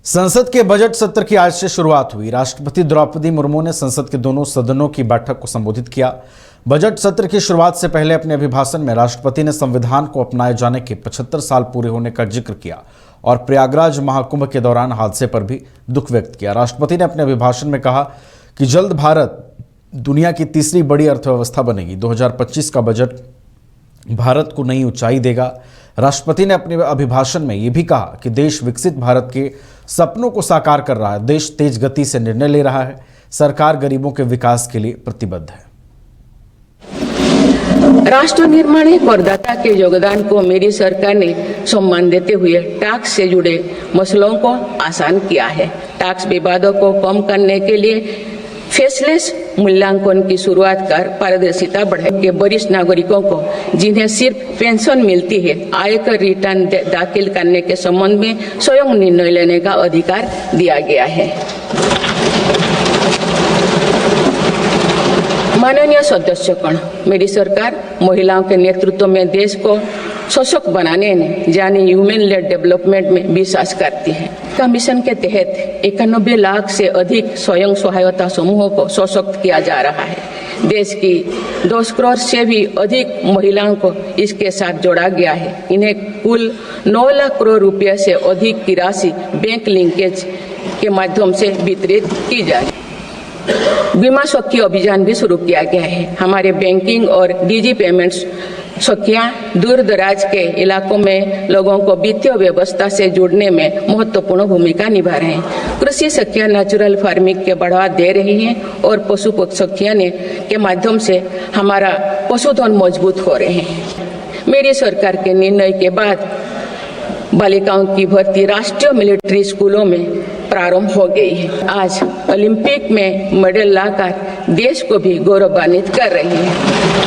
संसद के बजट सत्र की आज से शुरुआत हुई। राष्ट्रपति द्रौपदी मुर्मू ने संसद के दोनों सदनों की बैठक को संबोधित किया। बजट सत्र की शुरुआत से पहले अपने अभिभाषण में राष्ट्रपति ने संविधान को अपनाए जाने के 75 साल पूरे होने का जिक्र किया और प्रयागराज महाकुंभ के दौरान हादसे पर भी दुख व्यक्त किया। राष्ट्रपति ने अपने अभिभाषण में कहा कि जल्द भारत दुनिया की तीसरी बड़ी अर्थव्यवस्था बनेगी। 2025 का बजट भारत को नई ऊंचाई देगा। राष्ट्रपति ने अपने अभिभाषण में यह भी कहा कि देश विकसित भारत के सपनों को साकार कर रहा है। देश तेज गति से निर्णय ले रहा है। सरकार गरीबों के विकास के लिए प्रतिबद्ध है। राष्ट्र निर्माण में करदाता के योगदान को मेरी सरकार ने सम्मान देते हुए टैक्स से जुड़े मसलों को आसान किया है। टैक्स विवादों को कम करने के लिए फेसलेस मूल्यांकन की शुरुआत कर पारदर्शिता बढ़ाई के वरिष्ठ नागरिकों को जिन्हें सिर्फ पेंशन मिलती है आयकर रिटर्न दाखिल करने के संबंध में स्वयं निर्णय लेने का अधिकार दिया गया है। माननीय सदस्यगण, मेरी सरकार महिलाओं के नेतृत्व में देश को सशक्त बनाने यानी ह्यूमन लेड डेवलपमेंट में विश्वास करती है। का मिशन के तहत 91 लाख से अधिक स्वयं सहायता समूहों को सशक्त किया जा रहा है। देश की 2 करोड़ से भी अधिक महिलाओं को इसके साथ जोड़ा गया है। इन्हें कुल 9 लाख करोड़ रुपये से अधिक की राशि बैंक लिंकेज के माध्यम से वितरित की जाए। बीमा सखी अभियान भी शुरू किया गया है। हमारे बैंकिंग और डिजी पेमेंट्स सखियां दूर दराज के इलाकों में लोगों को वित्तीय व्यवस्था से जुड़ने में महत्वपूर्ण भूमिका निभा रहे हैं। कृषि सखियां नेचुरल फार्मिंग के बढ़ावा दे रही हैं और पशु सखियां के माध्यम से हमारा पशुधन मजबूत हो रहे हैं। मेरी सरकार के निर्णय के बाद बालिकाओं की भर्ती राष्ट्रीय मिलिट्री स्कूलों में प्रारंभ हो गई है। आज ओलंपिक में मेडल लाकर देश को भी गौरवान्वित कर रही है।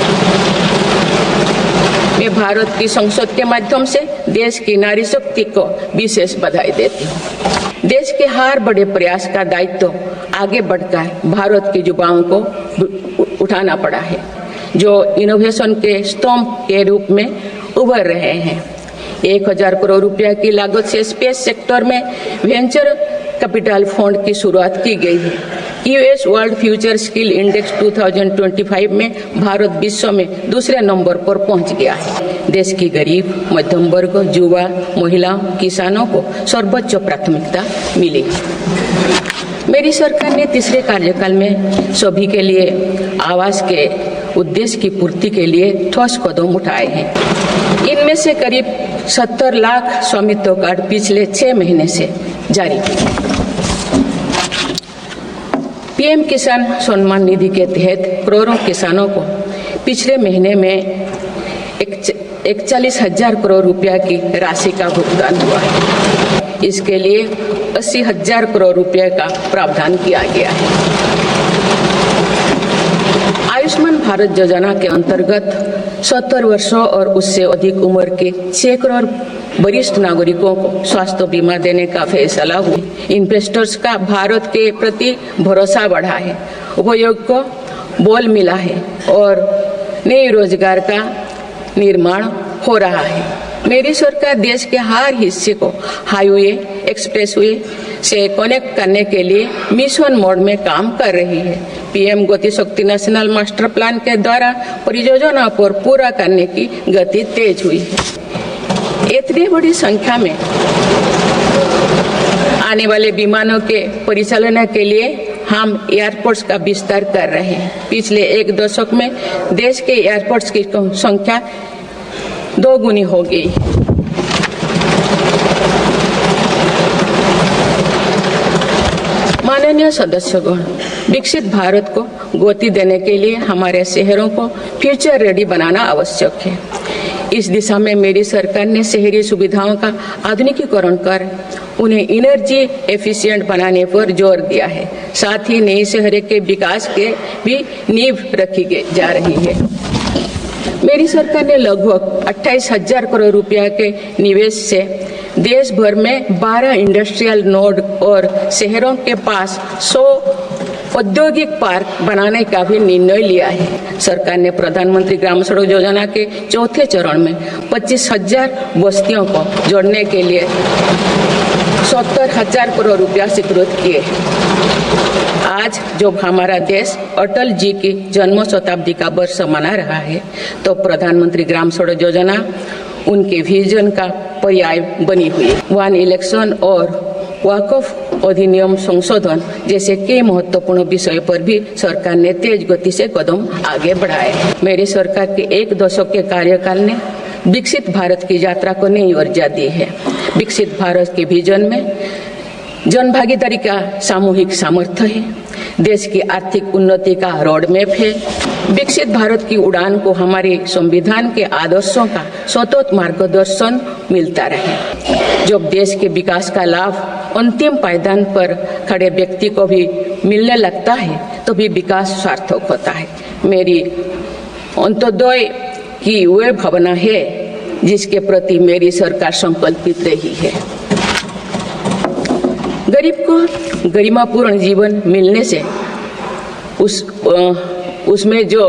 मैं भारत की संसद के माध्यम से देश की नारी शक्ति को विशेष बधाई देती हूँ। देश के हर बड़े प्रयास का दायित्व आगे बढ़कर भारत के युवाओं को उठाना पड़ा है, जो इनोवेशन के स्तंभ के रूप में उभर रहे हैं। 1000 करोड़ रुपया की लागत से स्पेस सेक्टर में वेंचर कैपिटल फंड की शुरुआत की गई है। US world future skill index 2025 में भारत विश्व में दूसरे नंबर पर पहुंच गया है। देश की गरीब, मध्यम वर्ग, युवा, महिलाओं, किसानों को सर्वोच्च प्राथमिकता मिली। मेरी सरकार ने तीसरे कार्यकाल में सभी के लिए आवास के उद्देश्य की पूर्ति के लिए ठोस कदम उठाए हैं। इनमें से करीब 70 लाख स्वामित्व कार्ड पिछले 6 महीने से जारी किए। पीएम किसान सम्मान निधि के तहत करोड़ों किसानों को पिछले महीने में 41,000 करोड़ रुपया की राशि का भुगतान हुआ है। इसके लिए 80,000 करोड़ रुपये का प्रावधान किया गया है। आयुष्मान भारत योजना के अंतर्गत 70 वर्षों और उससे अधिक उम्र के 6 करोड़ वरिष्ठ नागरिकों को स्वास्थ्य बीमा देने का फैसला हुआ। इन्वेस्टर्स का भारत के प्रति भरोसा बढ़ा है, उपयोग को बल मिला है और नए रोजगार का निर्माण हो रहा है। मेरी सरकार देश के हर हिस्से को हाईवे, एक्सप्रेसवे से कनेक्ट करने के लिए मिशन मोड में काम कर रही है। पीएम गति शक्ति नेशनल मास्टर प्लान के द्वारा परियोजना पर पूरा करने की गति तेज हुई है। इतनी बड़ी संख्या में आने वाले विमानों के परिचालन के लिए हम एयरपोर्ट्स का विस्तार कर रहे हैं। पिछले 1 दशक में देश के एयरपोर्ट्स की संख्या 2 गुनी हो गई। माननीय सदस्यगण, विकसित भारत को गति देने के लिए हमारे शहरों को फ्यूचर रेडी बनाना आवश्यक है। इस दिशा में मेरी सरकार ने शहरी सुविधाओं का आधुनिकीकरण कर उन्हें एनर्जी एफिशिएंट बनाने पर जोर दिया है। साथ ही नए शहर के विकास के भी नींव रखी जा रही है। मेरी सरकार ने लगभग 28,000 करोड़ रुपया के निवेश से देश भर में 12 इंडस्ट्रियल नोड और शहरों के पास 100 औद्योगिक पार्क बनाने का भी निर्णय लिया है। सरकार ने प्रधानमंत्री ग्राम सड़क योजना के चौथे चरण में 25,000 बस्तियों को जोड़ने के लिए 70,000 करोड़ रुपया स्वीकृत किए। आज जब हमारा देश अटल जी की जन्म शताब्दी का वर्ष मना रहा है, तो प्रधानमंत्री ग्राम सड़क योजना उनके विजन का पर्याय बनी हुई है। वन इलेक्शन और वक्फ अधिनियम संशोधन जैसे कई महत्वपूर्ण विषय पर भी सरकार ने तेज गति से कदम आगे बढ़ाए। मेरी सरकार के एक दशक के कार्यकाल ने विकसित भारत की यात्रा को नई ऊर्जा दी है। विकसित भारत के विजन में जन भागीदारी का सामूहिक सामर्थ्य है, देश की आर्थिक उन्नति का रोड मैप है। विकसित भारत की उड़ान को हमारे संविधान के आदर्शों का सतत मार्गदर्शन मिलता रहे। जब देश के विकास का लाभ अंतिम पायदान पर खड़े व्यक्ति को भी मिलने लगता है, तो भी विकास सार्थक होता है। मेरी अंत्योदय की वह भावना है जिसके प्रति मेरी सरकार संकल्पित रही है। गरीब को गरिमापूर्ण जीवन मिलने से उसमें जो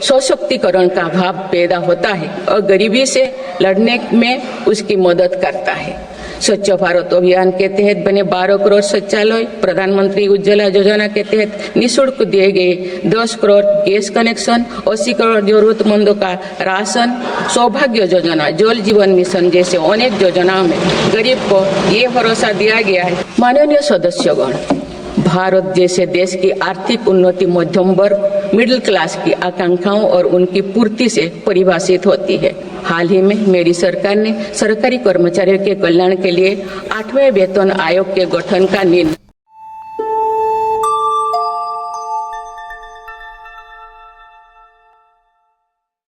सशक्तिकरण का भाव पैदा होता है और गरीबी से लड़ने में उसकी मदद करता है। स्वच्छ भारत अभियान के तहत बने 12 करोड़ शौचालय, प्रधानमंत्री उज्ज्वला योजना के तहत निःशुल्क दिए गए 10 करोड़ गैस कनेक्शन, 80 करोड़ जरूरतमंदों का राशन, सौभाग्य योजना, जल जीवन मिशन जैसे अनेक योजनाओं में गरीब को ये भरोसा दिया गया है। माननीय सदस्यगण, भारत जैसे देश की आर्थिक उन्नति मध्यम वर्ग मिडिल क्लास की आकांक्षाओं और उनकी पूर्ति से परिभाषित होती है। हाल ही में मेरी सरकार ने सरकारी कर्मचारियों के कल्याण के लिए 8वें वेतन आयोग के गठन का निर्णय